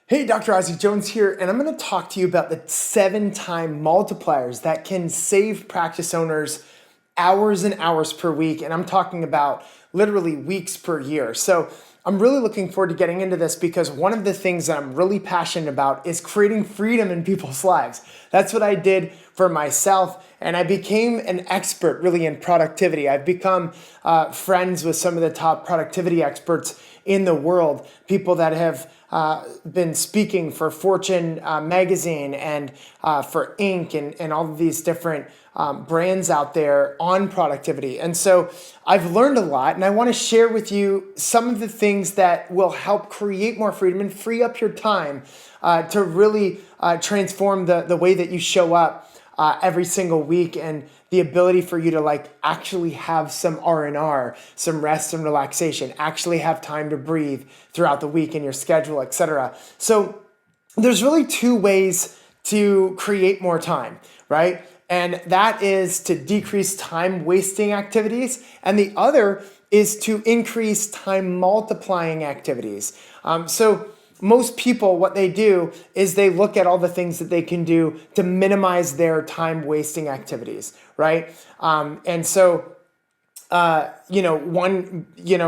Hey, Dr. Ozzie Jones here, and I'm going to talk to you about the 7-time multipliers that can save practice owners hours and hours per week. And I'm talking about literally weeks per year. So I'm really looking forward to getting into this because one of the things that I'm really passionate about is creating freedom in people's lives. That's what I did for myself, and I became an expert really in productivity. I've become friends with some of the top productivity experts in the world, people that have been speaking for Fortune magazine and for Inc. and all of these different brands out there on productivity. And so I've learned a lot, and I want to share with you some of the things that will help create more freedom and free up your time to really transform the way that you show up every single week, and the ability for you to actually have some R&R, some rest and relaxation, actually have time to breathe throughout the week in your schedule, etc. So there's really two ways to create more time, right? And that is to decrease time wasting activities, and the other is to increase time multiplying activities. So most people, what they do is they look at all the things that they can do to minimize their time wasting activities, right? And so, one,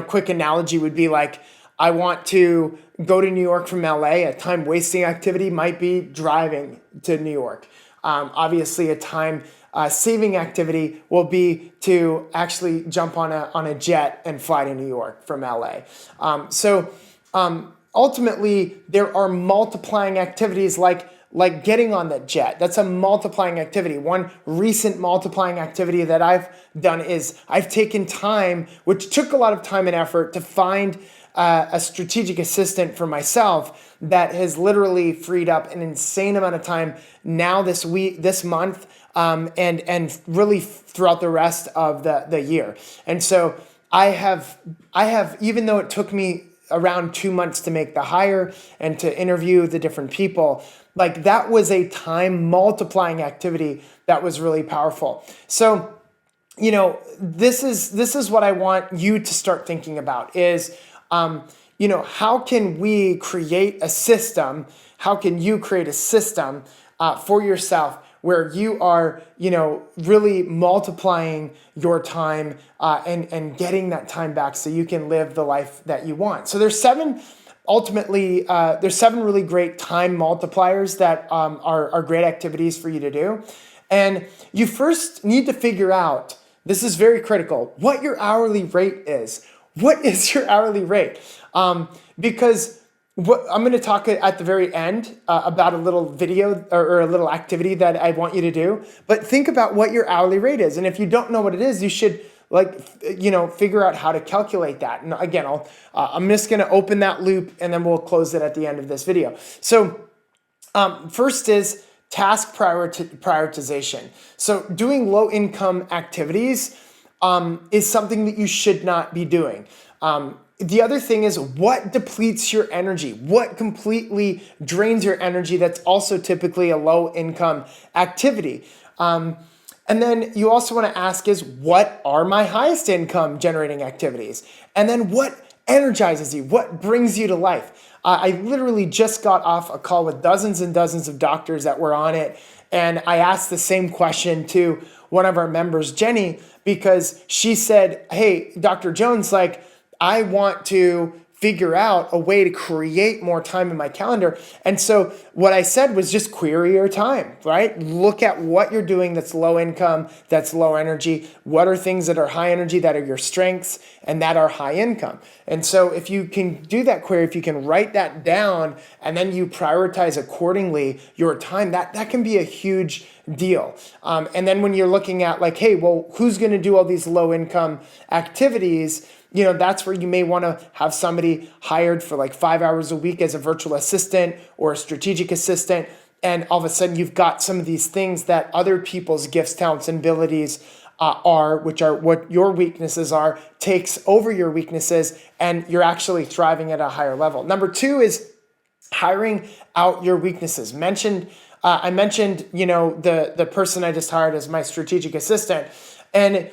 quick analogy would be like, I want to go to New York from LA. A time wasting activity might be driving to New York. Obviously, a time saving activity will be to actually jump on a jet and fly to New York from LA. Ultimately, there are multiplying activities like getting on the jet. That's a multiplying activity. One recent multiplying activity that I've done is I've taken time, which took a lot of time and effort, to find a strategic assistant for myself that has literally freed up an insane amount of time now this week, this month, and really throughout the rest of the year. And so I have, even though it took me around 2 months to make the hire and to interview the different people, that was a time multiplying activity that was really powerful. So, this is what I want you to start thinking about is, how can we create a system? How can you create a system for yourself where you are, really multiplying your time and getting that time back so you can live the life that you want. So there's seven really great time multipliers that are great activities for you to do. And you first need to figure out, this is very critical, what your hourly rate is. What is your hourly rate? Because what I'm going to talk at the very end about a little video or a little activity that I want you to do. But think about what your hourly rate is. And if you don't know what it is, you should figure out how to calculate that. And again, I'm just going to open that loop and then we'll close it at the end of this video. So first is task prioritization. So doing low income activities is something that you should not be doing. The other thing is what depletes your energy, what completely drains your energy. That's also typically a low income activity. And then you also want to ask is, what are my highest income generating activities? And then what energizes you? What brings you to life? I literally just got off a call with dozens and dozens of doctors that were on it. And I asked the same question to one of our members, Jenny, because she said, hey, Dr. Jones, I want to figure out a way to create more time in my calendar. And so what I said was just query your time, right? Look at what you're doing that's low income, that's low energy. What are things that are high energy, that are your strengths, and that are high income? And so if you can do that query, if you can write that down, and then you prioritize accordingly your time, that can be a huge deal. And then when you're looking at hey, well, who's going to do all these low income activities? That's where you may want to have somebody hired for 5 hours a week as a virtual assistant or a strategic assistant. And all of a sudden you've got some of these things that other people's gifts, talents, and abilities which are what your weaknesses are, takes over your weaknesses, and you're actually thriving at a higher level. Number two is hiring out your weaknesses. I mentioned, the person I just hired as my strategic assistant, and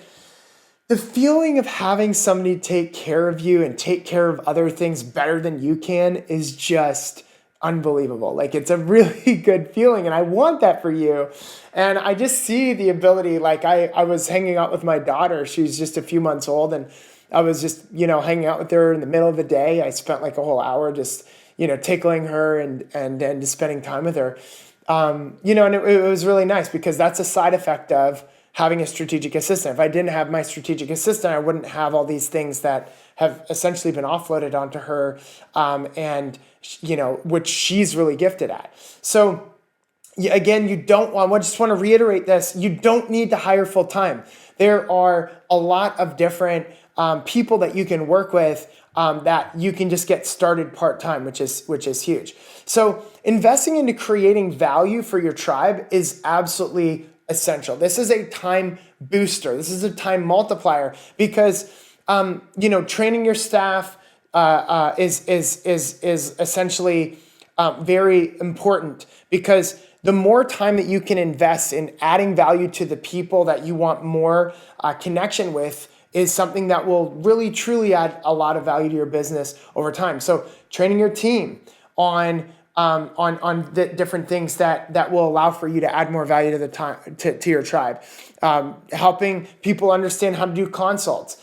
the feeling of having somebody take care of you and take care of other things better than you can is just unbelievable. Like, it's a really good feeling, and I want that for you. And I just see the ability. Like, I was hanging out with my daughter. She's just a few months old, and I was just, hanging out with her in the middle of the day. I spent like a whole hour just, tickling her and just spending time with her. And it was really nice, because that's a side effect of having a strategic assistant. If I didn't have my strategic assistant, I wouldn't have all these things that have essentially been offloaded onto her, and which she's really gifted at. So again, I just want to reiterate this. You don't need to hire full time. There are a lot of different people that you can work with, that you can just get started part-time, which is huge. So investing into creating value for your tribe is absolutely essential. This is a time booster. This is a time multiplier, because training your staff is essentially very important, because the more time that you can invest in adding value to the people that you want more connection with is something that will really truly add a lot of value to your business over time. So training your team on the different things that will allow for you to add more value to the time to your tribe, helping people understand how to do consults.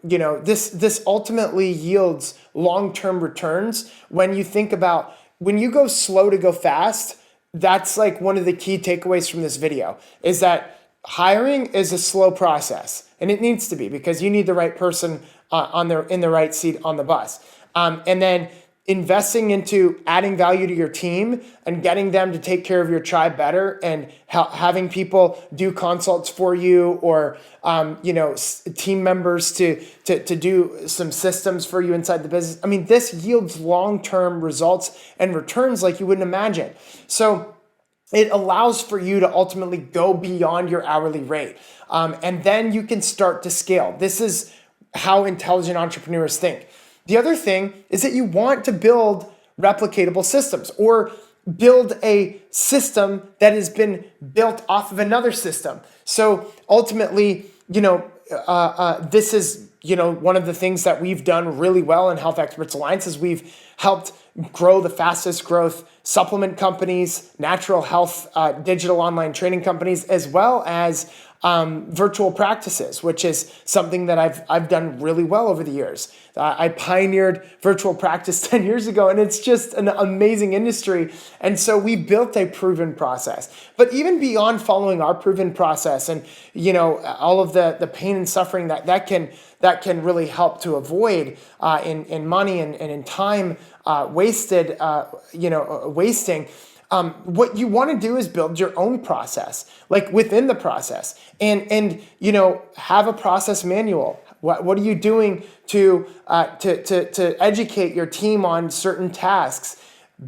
This ultimately yields long-term returns. When you think about, when you go slow to go fast, that's like one of the key takeaways from this video, is that hiring is a slow process, and it needs to be, because you need the right person in the right seat on the bus. And then investing into adding value to your team and getting them to take care of your tribe better, and having people do consults for you, or team members to do some systems for you inside the business. I mean, this yields long-term results and returns like you wouldn't imagine. So it allows for you to ultimately go beyond your hourly rate. And then you can start to scale. This is how intelligent entrepreneurs think. The other thing is that you want to build replicatable systems, or build a system that has been built off of another system. So ultimately, this is, one of the things that we've done really well in Health Experts Alliance is we've helped grow the fastest growth supplement companies, natural health, digital online training companies, as well as virtual practices, which is something that I've done really well over the years. I pioneered virtual practice 10 years ago, and it's just an amazing industry. And so we built a proven process. But even beyond following our proven process, and all of the pain and suffering that can really help to avoid in money and in time wasting. What you want to do is build your own process, like within the process, and have a process manual. What are you doing to educate your team on certain tasks?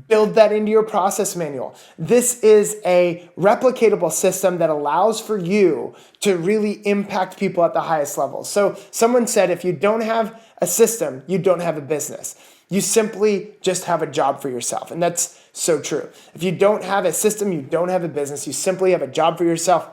Build that into your process manual. This is a replicatable system that allows for you to really impact people at the highest level. So someone said, if you don't have a system, you don't have a business. You simply just have a job for yourself. And that's so true. If you don't have a system, you don't have a business. You simply have a job for yourself.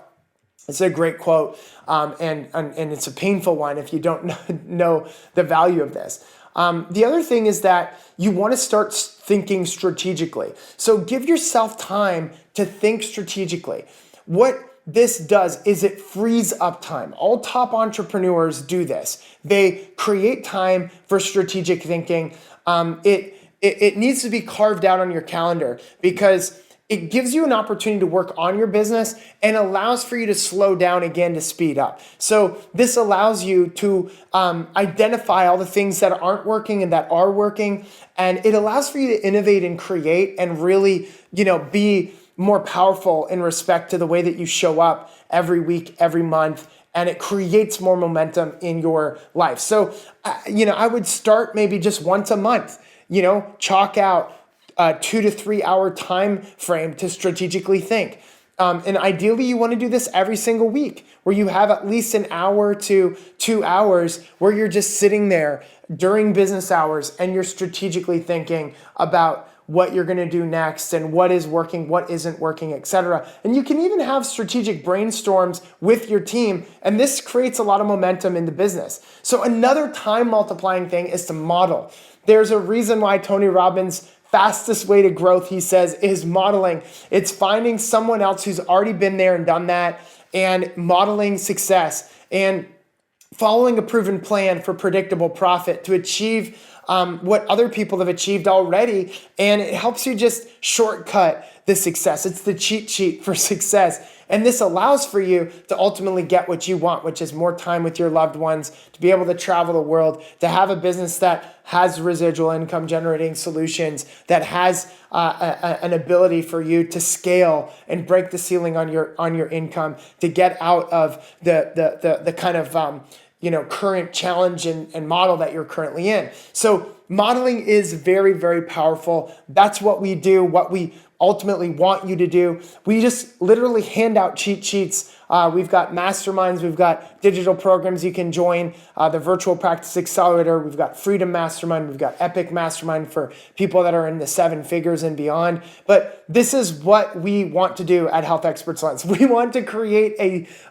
It's a great quote, and it's a painful one if you don't know the value of this. The other thing is that you want to start thinking strategically. So give yourself time to think strategically. What this does is it frees up time. All top entrepreneurs do this. They create time for strategic thinking. It needs to be carved out on your calendar, because it gives you an opportunity to work on your business and allows for you to slow down again to speed up. So this allows you to identify all the things that aren't working and that are working. And it allows for you to innovate and create and really, be more powerful in respect to the way that you show up every week, every month. And it creates more momentum in your life. So, I would start maybe just once a month, chalk out a 2 to 3 hour time frame to strategically think. And ideally, you want to do this every single week, where you have at least an hour to 2 hours where you're just sitting there during business hours and you're strategically thinking about what you're going to do next and what is working, what isn't working, etc. And you can even have strategic brainstorms with your team, and this creates a lot of momentum in the business. So another time multiplying thing is to model. There's a reason why Tony Robbins fastest way to growth, he says, is modeling. It's finding someone else who's already been there and done that and modeling success and following a proven plan for predictable profit to achieve what other people have achieved already. And it helps you just shortcut the success. It's the cheat sheet for success. And this allows for you to ultimately get what you want, which is more time with your loved ones, to be able to travel the world, to have a business that has residual income generating solutions, that has an ability for you to scale and break the ceiling on your income, to get out of the kind of current challenge and model that you're currently in. So modeling is very, very powerful. That's what we do, what we ultimately want you to do. We just literally hand out cheat sheets. We've got masterminds, we've got digital programs you can join, the Virtual Practice Accelerator, we've got Freedom Mastermind, we've got Epic Mastermind for people that are in the 7 figures and beyond. But this is what we want to do at Health Experts Lens. We want to create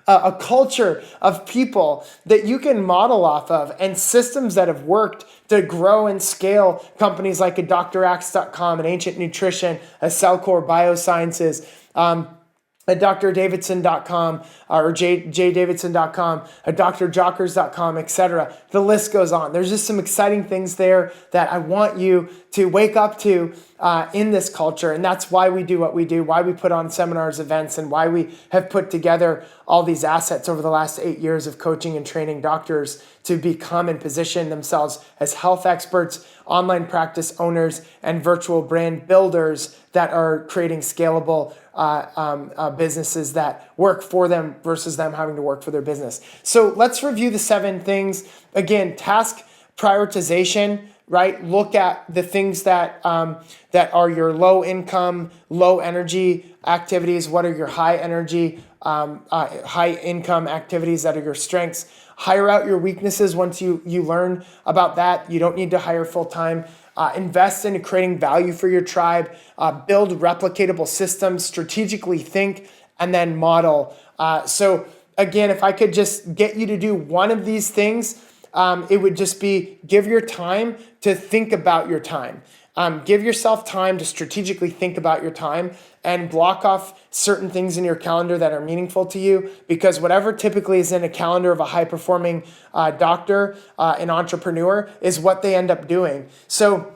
a culture of people that you can model off of and systems that have worked to grow and scale companies like a DrAxe.com, an Ancient Nutrition, a Cellcore Biosciences, a drdavidson.com or jdavidson.com, a drjockers.com, etc. The list goes on. There's just some exciting things there that I want you to wake up to in this culture. And that's why we do what we do, why we put on seminars, events, and why we have put together all these assets over the last 8 years of coaching and training doctors to become and position themselves as health experts, online practice owners, and virtual brand builders that are creating scalable businesses that work for them versus them having to work for their business. So let's review the 7 things. Again, task prioritization, right? Look at the things that are your low income, low energy activities. What are your high energy, high income activities that are your strengths? Hire out your weaknesses once you learn about that. You don't need to hire full time. Invest in creating value for your tribe. Build replicatable systems. Strategically think and then model. So again, if I could just get you to do one of these things, it would just be give your time to think about your time. Give yourself time to strategically think about your time and block off certain things in your calendar that are meaningful to you, because whatever typically is in a calendar of a high-performing doctor, an entrepreneur, is what they end up doing. So,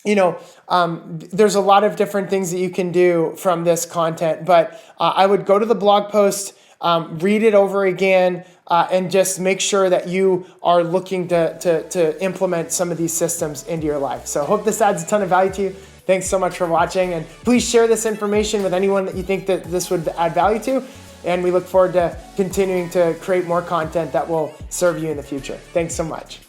there's a lot of different things that you can do from this content, but I would go to the blog post, read it over again, and just make sure that you are looking to implement some of these systems into your life. So I hope this adds a ton of value to you. Thanks so much for watching, and please share this information with anyone that you think that this would add value to. And we look forward to continuing to create more content that will serve you in the future. Thanks so much.